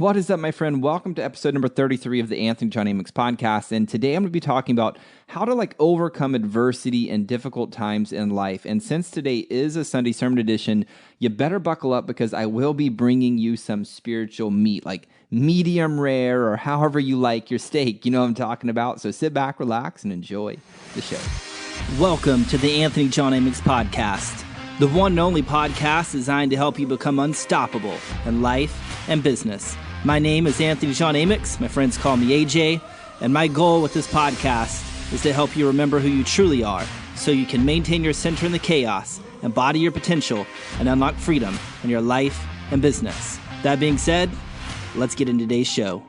What is up, my friend? Welcome to episode number 33 of the John Amyx podcast. And today I'm going to be talking about how to overcome adversity and difficult times in life. And since today is a Sunday sermon edition, you better buckle up because I will be bringing you some spiritual meat, like medium rare or however you like your steak. You know what I'm talking about. So sit back, relax, and enjoy the show. Welcome to the John Amyx podcast, the one and only podcast designed to help you become unstoppable in life and business. My name is John Amyx. My friends call me AJ, and my goal with this podcast is to help you remember who you truly are so you can maintain your center in the chaos, embody your potential, and unlock freedom in your life and business. That being said, let's get into today's show.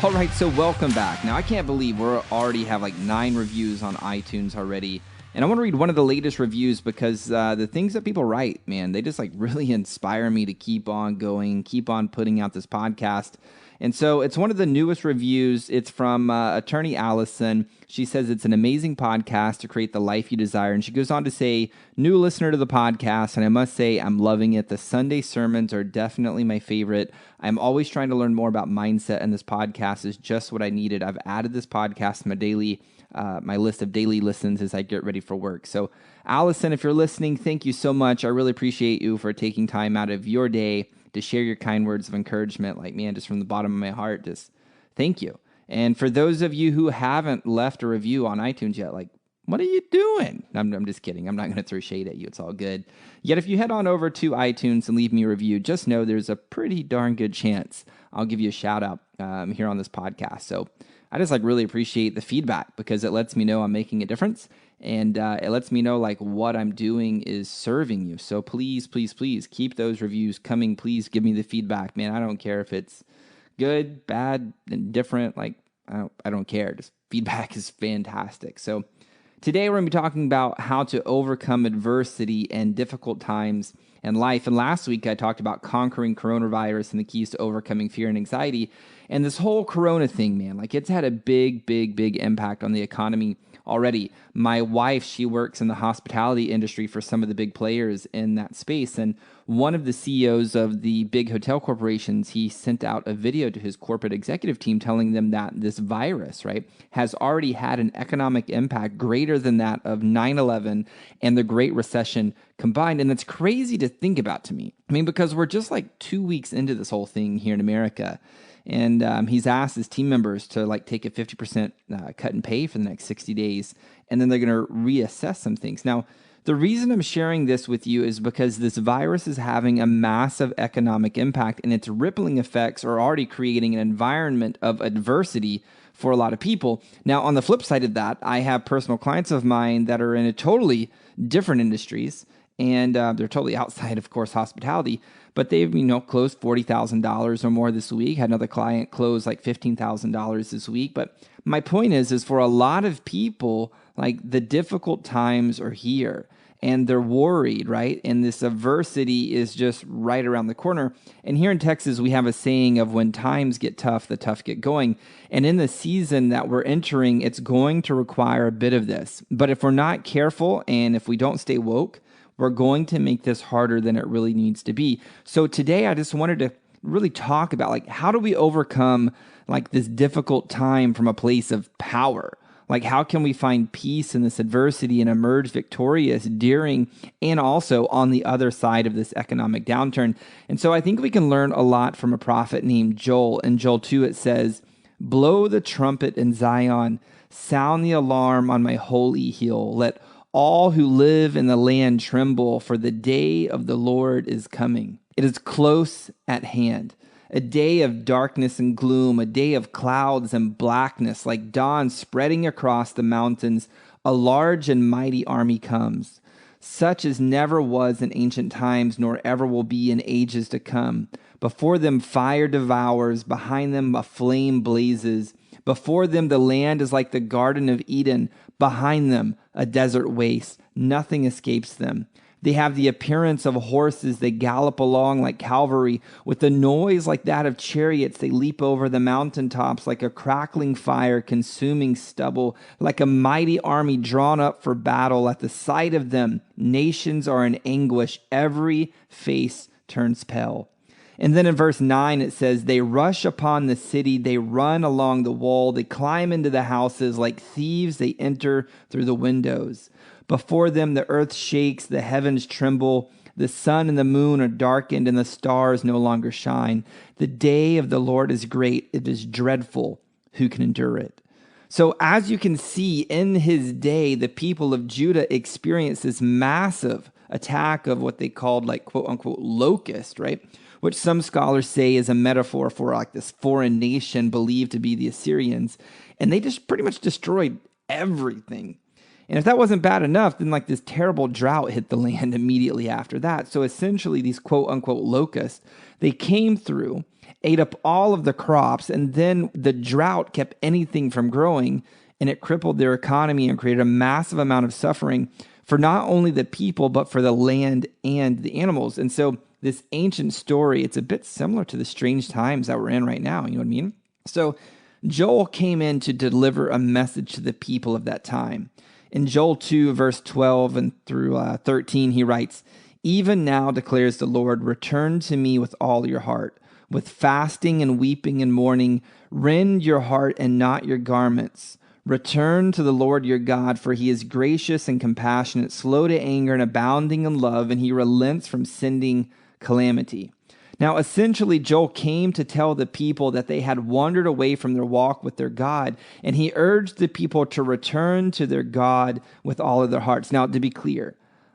All right, so welcome back. Now, I can't believe we already have 9 reviews on iTunes already. And I want to read one of the latest reviews because the things that people write, man, they just really inspire me to keep on going, keep on putting out this podcast. And so it's one of the newest reviews. It's from attorney Allison. She says it's an amazing podcast to create the life you desire. And she goes on to say, new listener to the podcast, and I must say I'm loving it. The Sunday sermons are definitely my favorite. I'm always trying to learn more about mindset, and this podcast is just what I needed. I've added this podcast to my list of daily listens as I get ready for work. So Allison, if you're listening, thank you so much. I really appreciate you for taking time out of your day to share your kind words of encouragement. Man, just from the bottom of my heart, just thank you. And for those of you who haven't left a review on iTunes yet, what are you doing? I'm just kidding. I'm not going to throw shade at you. It's all good. Yet if you head on over to iTunes and leave me a review, just know there's a pretty darn good chance I'll give you a shout out here on this podcast. So I just really appreciate the feedback because it lets me know I'm making a difference, and it lets me know what I'm doing is serving you. So please, please, please keep those reviews coming. Please give me the feedback, man. I don't care if it's good, bad, indifferent. I don't care. Just feedback is fantastic. So today we're going to be talking about how to overcome adversity and difficult times in life. And last week I talked about conquering coronavirus and the keys to overcoming fear and anxiety. And this whole corona thing, man, it's had a big, big, big impact on the economy already. My wife, she works in the hospitality industry for some of the big players in that space. And one of the CEOs of the big hotel corporations, he sent out a video to his corporate executive team telling them that this virus, right, has already had an economic impact greater than that of 9/11 and the Great Recession combined. And it's crazy to think about to me. Because we're just 2 weeks into this whole thing here in America. And he's asked his team members to take a 50% cut in pay for the next 60 days. And then they're going to reassess some things. Now, the reason I'm sharing this with you is because this virus is having a massive economic impact, and its rippling effects are already creating an environment of adversity for a lot of people. Now, on the flip side of that, I have personal clients of mine that are in a totally different industries, and they're totally outside, of course, hospitality. But they've, closed $40,000 or more this week. Had another client close $15,000 this week. But my point is for a lot of people, the difficult times are here and they're worried, right? And this adversity is just right around the corner. And here in Texas, we have a saying of when times get tough, the tough get going. And in the season that we're entering, it's going to require a bit of this. But if we're not careful and if we don't stay woke, we're going to make this harder than it really needs to be. So today I just wanted to really talk about how do we overcome this difficult time from a place of power? How can we find peace in this adversity and emerge victorious during and also on the other side of this economic downturn? And so I think we can learn a lot from a prophet named Joel. In Joel 2, it says, "Blow the trumpet in Zion, sound the alarm on my holy hill. Let all who live in the land tremble, for the day of the Lord is coming. It is close at hand. A day of darkness and gloom, a day of clouds and blackness, like dawn spreading across the mountains. A large and mighty army comes, such as never was in ancient times, nor ever will be in ages to come. Before them fire devours, behind them a flame blazes. Before them the land is like the Garden of Eden, behind them a desert waste. Nothing escapes them. They have the appearance of horses. They gallop along like cavalry. With a noise like that of chariots, they leap over the mountaintops like a crackling fire, consuming stubble, like a mighty army drawn up for battle. At the sight of them, nations are in anguish. Every face turns pale. And then in verse 9, it says, they rush upon the city, they run along the wall, they climb into the houses like thieves, they enter through the windows. Before them the earth shakes, the heavens tremble, the sun and the moon are darkened, and the stars no longer shine. The day of the Lord is great, it is dreadful. Who can endure it? So as you can see, in his day, the people of Judah experienced this massive attack of what they called like quote unquote locust, right? Which some scholars say is a metaphor for like this foreign nation believed to be the Assyrians. And they just pretty much destroyed everything. And if that wasn't bad enough, then like this terrible drought hit the land immediately after that. So essentially these quote unquote locusts, they came through, ate up all of the crops, and then the drought kept anything from growing, and it crippled their economy and created a massive amount of suffering for not only the people, but for the land and the animals. And so this ancient story, it's a bit similar to the strange times that we're in right now. You know what I mean? So Joel came in to deliver a message to the people of that time. In Joel 2, verse 12 and through 13, he writes, even now declares the Lord, return to me with all your heart, with fasting and weeping and mourning, rend your heart and not your garments. Return to the Lord your God, for he is gracious and compassionate, slow to anger and abounding in love, and he relents from sending calamity. Now, essentially, Joel came to tell the people that they had wandered away from their walk with their God, and he urged the people to return to their God with all of their hearts. Now, to be clear,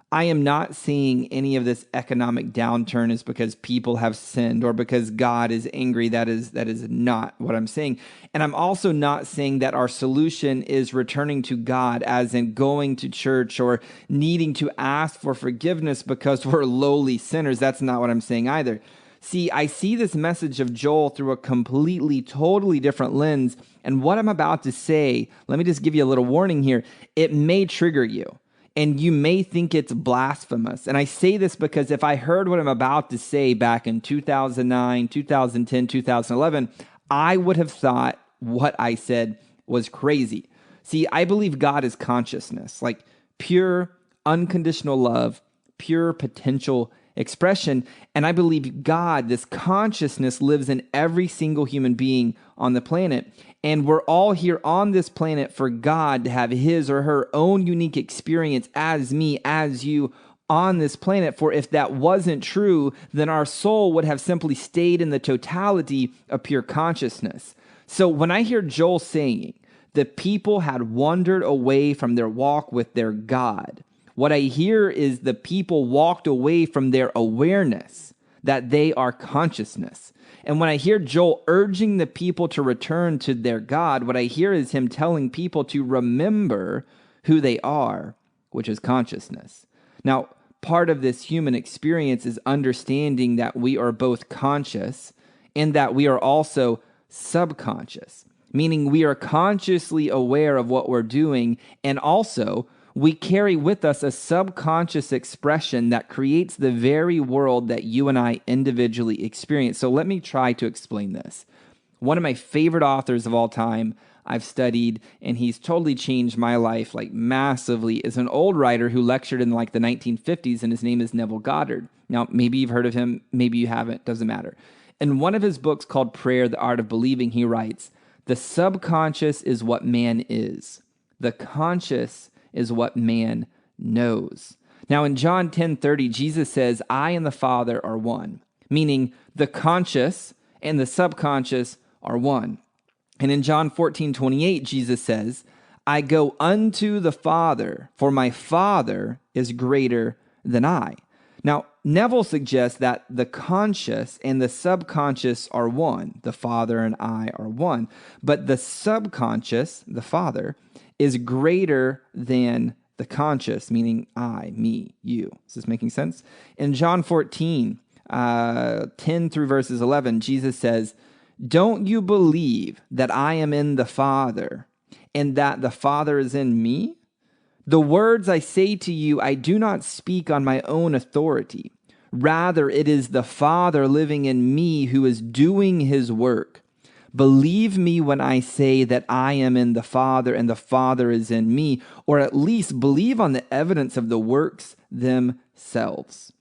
I am not saying any of this economic downturn is because people have sinned or because God is angry. That is not what I'm saying. And I'm also not saying that our solution is returning to God, as in going to church or needing to ask for forgiveness because we're lowly sinners. That's not what I'm saying either. See, I see this message of Joel through a completely, totally different lens. And what I'm about to say, let me just give you a little warning here. It may trigger you. And you may think it's blasphemous. And I say this because if I heard what I'm about to say back in 2009, 2010, 2011, I would have thought what I said was crazy. See, I believe God is consciousness, like pure, unconditional love, pure potential expression. And I believe God, this consciousness, lives in every single human being on the planet. And we're all here on this planet for God to have his or her own unique experience as me, as you on this planet. For if that wasn't true, then our soul would have simply stayed in the totality of pure consciousness. So when I hear Joel saying the people had wandered away from their walk with their God, what I hear is the people walked away from their awareness that they are consciousness. And when I hear Joel urging the people to return to their God, what I hear is him telling people to remember who they are, which is consciousness. Now, part of this human experience is understanding that we are both conscious and that we are also subconscious, meaning we are consciously aware of what we're doing, and also we carry with us a subconscious expression that creates the very world that you and I individually experience. So let me try to explain this. One of my favorite authors of all time I've studied, and he's totally changed my life like massively, is an old writer who lectured in like the 1950s, and his name is Neville Goddard. Now, maybe you've heard of him, maybe you haven't, doesn't matter. In one of his books called Prayer, The Art of Believing, he writes, the subconscious is what man is. The conscious is what man knows. Now in John 10:30, Jesus says, I and the Father are one, meaning the conscious and the subconscious are one. And in John 14:28, Jesus says, I go unto the Father, for my Father is greater than I. Now, Neville suggests that the conscious and the subconscious are one. The Father and I are one. But the subconscious, the Father, is greater than the conscious, meaning I, me, you. Is this making sense? In John 14, 10 through verses 11, Jesus says, don't you believe that I am in the Father and that the Father is in me? The words I say to you, I do not speak on my own authority. Rather, it is the Father living in me who is doing his work. Believe me when I say that I am in the Father and the Father is in me, or at least believe on the evidence of the works themselves.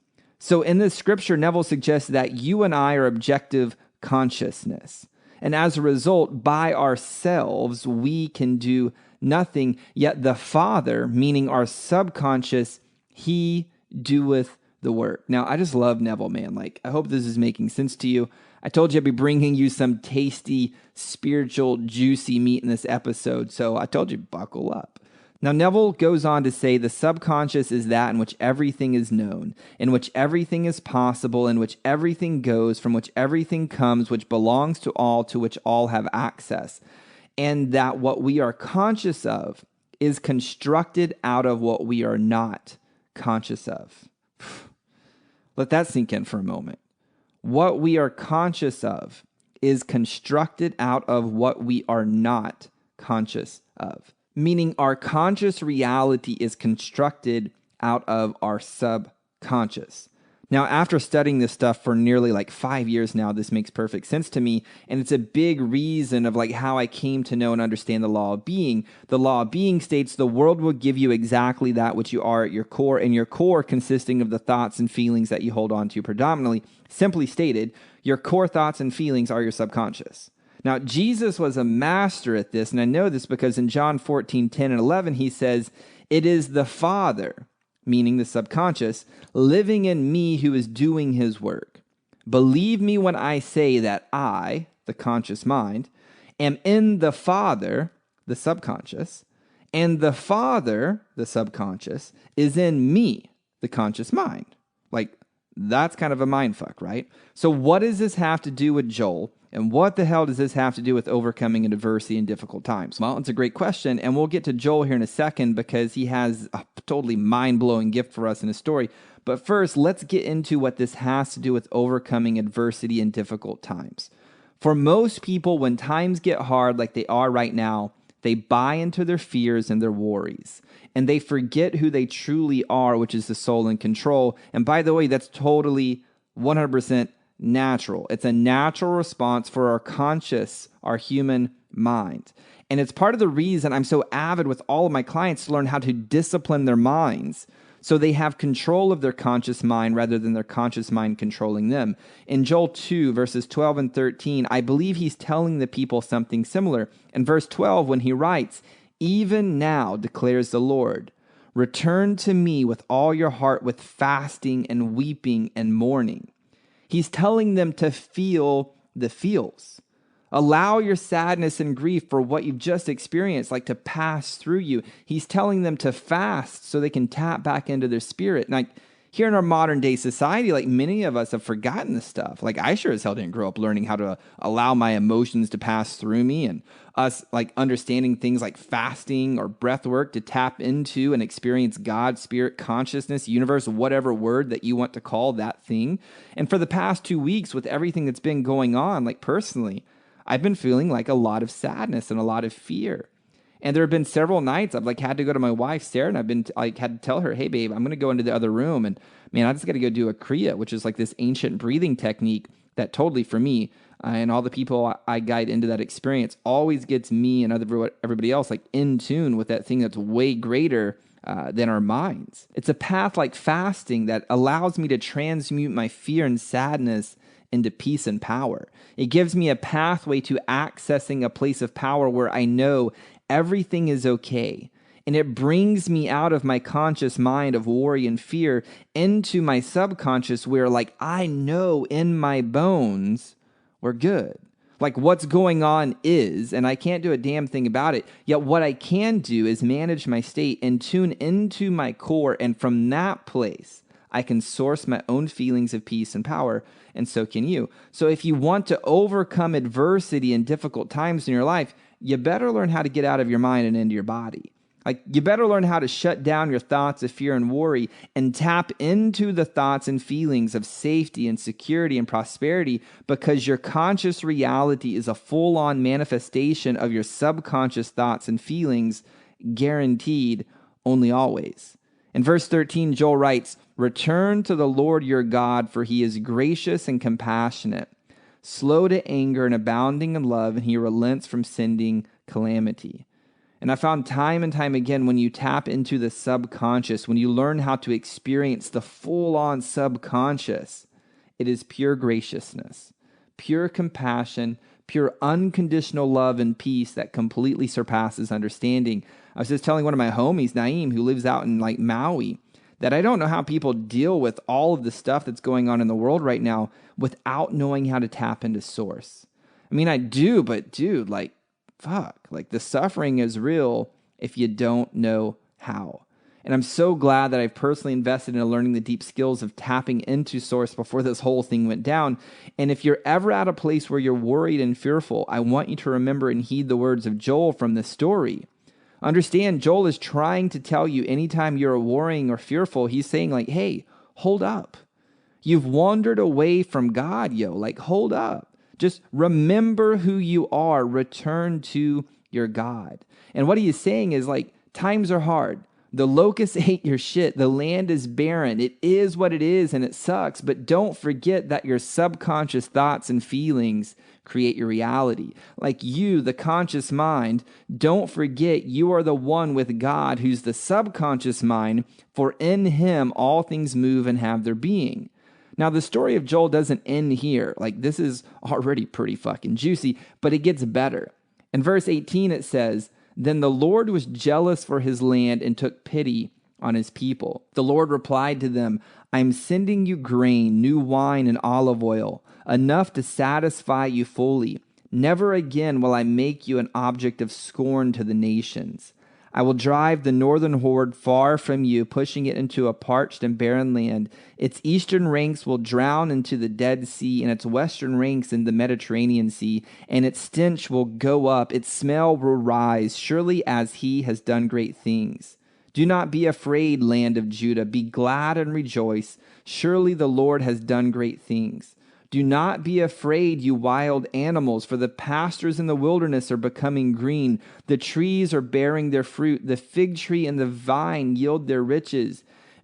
So in this scripture, Neville suggests that you and I are objective consciousness. And as a result, by ourselves, we can do nothing. Yet the Father, meaning our subconscious, he doeth the work. Now, I just love Neville, man. Like, I hope this is making sense to you. I told you I'd be bringing you some tasty, spiritual, juicy meat in this episode. So I told you, buckle up. Now, Neville goes on to say the subconscious is that in which everything is known, in which everything is possible, in which everything goes, from which everything comes, which belongs to all, to which all have access. And that what we are conscious of is constructed out of what we are not conscious of. Let that sink in for a moment. What we are conscious of is constructed out of what we are not conscious of. Meaning our conscious reality is constructed out of our subconscious. Now, after studying this stuff for nearly 5 years now, this makes perfect sense to me. And it's a big reason of how I came to know and understand the law of being. The law of being states the world will give you exactly that which you are at your core, and your core consisting of the thoughts and feelings that you hold on to predominantly. Simply stated, your core thoughts and feelings are your subconscious. Now, Jesus was a master at this, and I know this because in John 14:10 and 11, he says, "It is the Father," meaning the subconscious, "living in me who is doing his work. Believe me when I say that I," the conscious mind, "am in the Father," the subconscious, "and the Father," the subconscious, "is in me," the conscious mind. That's kind of a mind fuck, right? So what does this have to do with Joel? And what the hell does this have to do with overcoming adversity in difficult times? Well, it's a great question, and we'll get to Joel here in a second because he has a totally mind-blowing gift for us in his story. But first, let's get into what this has to do with overcoming adversity in difficult times. For most people, when times get hard like they are right now, they buy into their fears and their worries, and they forget who they truly are, which is the soul in control. And by the way, that's totally 100% natural. It's a natural response for our conscious, our human mind. And it's part of the reason I'm so avid with all of my clients to learn how to discipline their minds so they have control of their conscious mind rather than their conscious mind controlling them. In Joel 2, verses 12 and 13, I believe he's telling the people something similar. In verse 12, when he writes, "Even now, declares the Lord, return to me with all your heart with fasting and weeping and mourning." He's telling them to feel the feels. Allow your sadness and grief for what you've just experienced, to pass through you. He's telling them to fast so they can tap back into their spirit. And here in our modern day society, many of us have forgotten this stuff. I sure as hell didn't grow up learning how to allow my emotions to pass through me, and us understanding things like fasting or breath work to tap into and experience God, spirit, consciousness, universe, whatever word that you want to call that thing. And for the past 2 weeks with everything that's been going on, personally, I've been feeling a lot of sadness and a lot of fear. And there have been several nights I've had to go to my wife, Sarah, and I've been had to tell her, "Hey, babe, I'm going to go into the other room. And man, I just got to go do a Kriya," which is this ancient breathing technique that totally for me and all the people I guide into that experience always gets me and everybody else in tune with that thing that's way greater than our minds. It's a path like fasting that allows me to transmute my fear and sadness into peace and power. It gives me a pathway to accessing a place of power where I know everything is okay. And it brings me out of my conscious mind of worry and fear into my subconscious where I know in my bones we're good. What's going on is, and I can't do a damn thing about it. Yet what I can do is manage my state and tune into my core. And from that place, I can source my own feelings of peace and power, and so can you. So if you want to overcome adversity and difficult times in your life, you better learn how to get out of your mind and into your body. You better learn how to shut down your thoughts of fear and worry and tap into the thoughts and feelings of safety and security and prosperity, because your conscious reality is a full-on manifestation of your subconscious thoughts and feelings, guaranteed only always. In verse 13, Joel writes, "Return to the Lord your God, for he is gracious and compassionate, slow to anger and abounding in love, and he relents from sending calamity." And I found time and time again, when you tap into the subconscious, when you learn how to experience the full-on subconscious, it is pure graciousness, pure compassion, pure unconditional love and peace that completely surpasses understanding. I was just telling one of my homies, Naeem, who lives out in like Maui, that I don't know how people deal with all of the stuff that's going on in the world right now without knowing how to tap into source. I mean, I do, but dude, like, fuck, like the suffering is real if you don't know how. And I'm so glad that I've personally invested in learning the deep skills of tapping into source before this whole thing went down. And if you're ever at a place where you're worried and fearful, I want you to remember and heed the words of Joel from this story. Understand, Joel is trying to tell you anytime you're worrying or fearful, he's saying like, hey, hold up. You've wandered away from God, yo. Like, hold up. Just remember who you are. Return to your God. And what he is saying is like, times are hard. The locusts ate your shit. The land is barren. It is what it is, and it sucks. But don't forget that your subconscious thoughts and feelings create your reality. Like you, the conscious mind, don't forget you are the one with God who's the subconscious mind, for in him all things move and have their being. Now, the story of Joel doesn't end here. Like, this is already pretty fucking juicy, but it gets better. In verse 18, it says, "Then the Lord was jealous for his land and took pity on his people. The Lord replied to them, I am sending you grain, new wine, and olive oil, enough to satisfy you fully. Never again will I make you an object of scorn to the nations. I will drive the northern horde far from you, pushing it into a parched and barren land. Its eastern ranks will drown into the Dead Sea, and its western ranks in the Mediterranean Sea, and its stench will go up, its smell will rise, surely as he has done great things. Do not be afraid, land of Judah. Be glad and rejoice. Surely the Lord has done great things. Do not be afraid, you wild animals, for the pastures in the wilderness are becoming green. The trees are bearing their fruit. The fig tree and the vine yield their riches.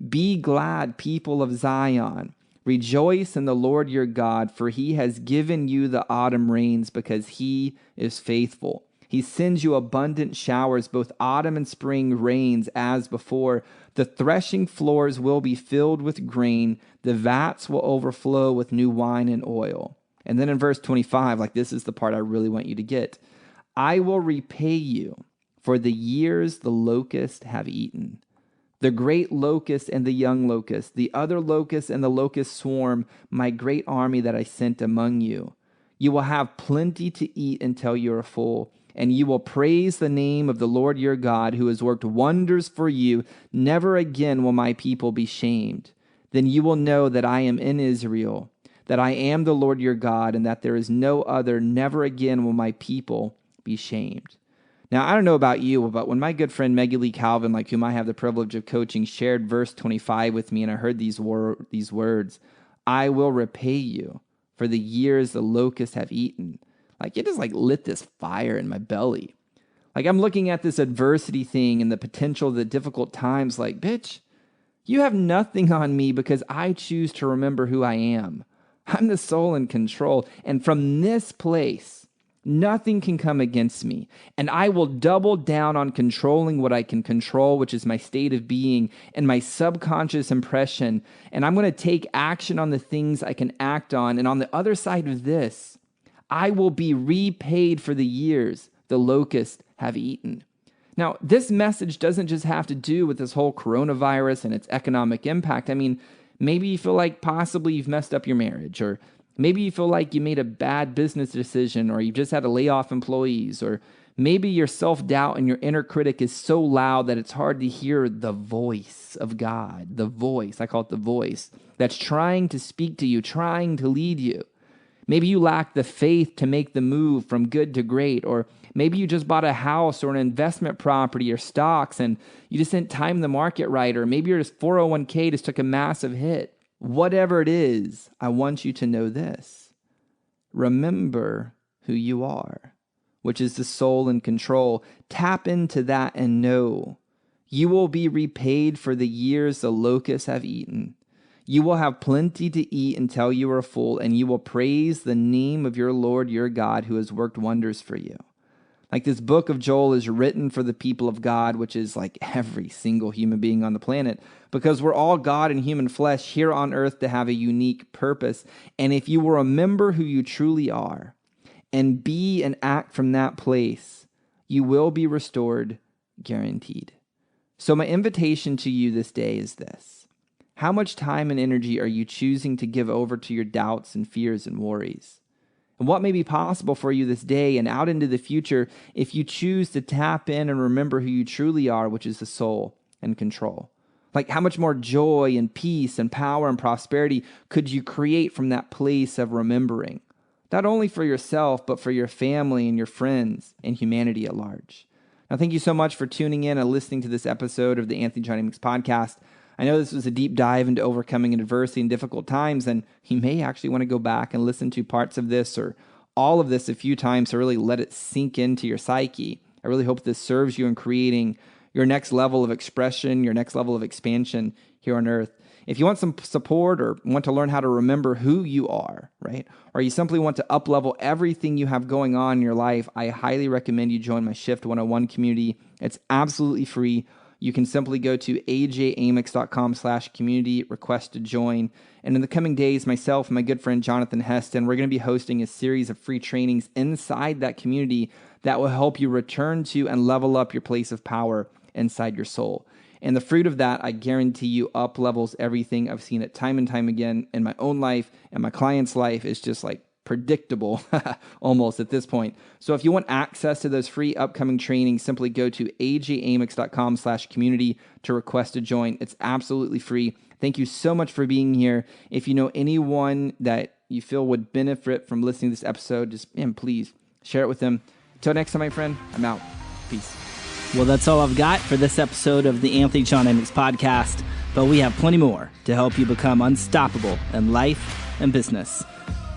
Be glad, people of Zion. Rejoice in the Lord your God, for he has given you the autumn rains, because he is faithful. He sends you abundant showers, both autumn and spring rains as before. The threshing floors will be filled with grain. The vats will overflow with new wine and oil. And then in verse 25, like this is the part I really want you to get. I will repay you for the years the locusts have eaten. The great locust and the young locust, the other locust and the locust swarm, my great army that I sent among you. You will have plenty to eat until you are full. And you will praise the name of the Lord your God, who has worked wonders for you. Never again will my people be shamed. Then you will know that I am in Israel, that I am the Lord your God, and that there is no other. Never again will my people be shamed. Now, I don't know about you, but when my good friend Maggie Lee Calvin, like whom I have the privilege of coaching, shared verse 25 with me, and I heard these words, I will repay you for the years the locusts have eaten. Like, it just like lit this fire in my belly. Like, I'm looking at this adversity thing and the potential of the difficult times like, bitch, you have nothing on me because I choose to remember who I am. I'm the soul in control. And from this place, nothing can come against me. And I will double down on controlling what I can control, which is my state of being and my subconscious impression. And I'm going to take action on the things I can act on. And on the other side of this, I will be repaid for the years the locusts have eaten. Now, this message doesn't just have to do with this whole coronavirus and its economic impact. I mean, maybe you feel like possibly you've messed up your marriage, or maybe you feel like you made a bad business decision, or you just had to lay off employees, or maybe your self-doubt and your inner critic is so loud that it's hard to hear the voice of God, the voice, I call it the voice, that's trying to speak to you, trying to lead you. Maybe you lack the faith to make the move from good to great, or maybe you just bought a house or an investment property or stocks and you just didn't time the market right, or maybe your 401k just took a massive hit. Whatever it is, I want you to know this. Remember who you are, which is the soul in control. Tap into that and know you will be repaid for the years the locusts have eaten. You will have plenty to eat until you are full, and you will praise the name of your Lord your God, who has worked wonders for you. Like this book of Joel is written for the people of God, which is like every single human being on the planet, because we're all God in human flesh here on earth to have a unique purpose. And if you will remember who you truly are and be and act from that place, you will be restored, guaranteed. So my invitation to you this day is this. How much time and energy are you choosing to give over to your doubts and fears and worries? And what may be possible for you this day and out into the future if you choose to tap in and remember who you truly are, which is the soul and control? Like how much more joy and peace and power and prosperity could you create from that place of remembering? Not only for yourself, but for your family and your friends and humanity at large. Now, thank you so much for tuning in and listening to this episode of the Anthony John Amyx podcast. I know this was a deep dive into overcoming adversity and difficult times, and you may actually want to go back and listen to parts of this or all of this a few times to really let it sink into your psyche. I really hope this serves you in creating your next level of expression, your next level of expansion here on earth. If you want some support or want to learn how to remember who you are, right? Or you simply want to up-level everything you have going on in your life, I highly recommend you join my Shift 101 community. It's absolutely free. You can simply go to ajamyx.com/community, request to join. And in the coming days, myself and my good friend Jonathan Heston, we're going to be hosting a series of free trainings inside that community that will help you return to and level up your place of power inside your soul. And the fruit of that, I guarantee you, up levels everything. I've seen it time and time again in my own life and my client's life. It's just like predictable almost at this point. So if you want access to those free upcoming trainings, simply go to ajamyx.com/community to request to join. It's absolutely free. Thank you so much for being here. If you know anyone that you feel would benefit from listening to this episode, just please share it with them. Until next time, my friend, I'm out. Peace. Well, that's all I've got for this episode of the Anthony John Amyx podcast, but we have plenty more to help you become unstoppable in life and business.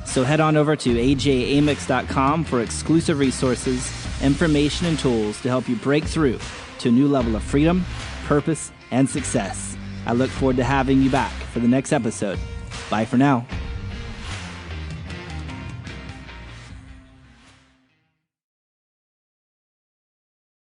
So head on over to ajamyx.com for exclusive resources, information, and tools to help you break through to a new level of freedom, purpose, and success. I look forward to having you back for the next episode. Bye for now.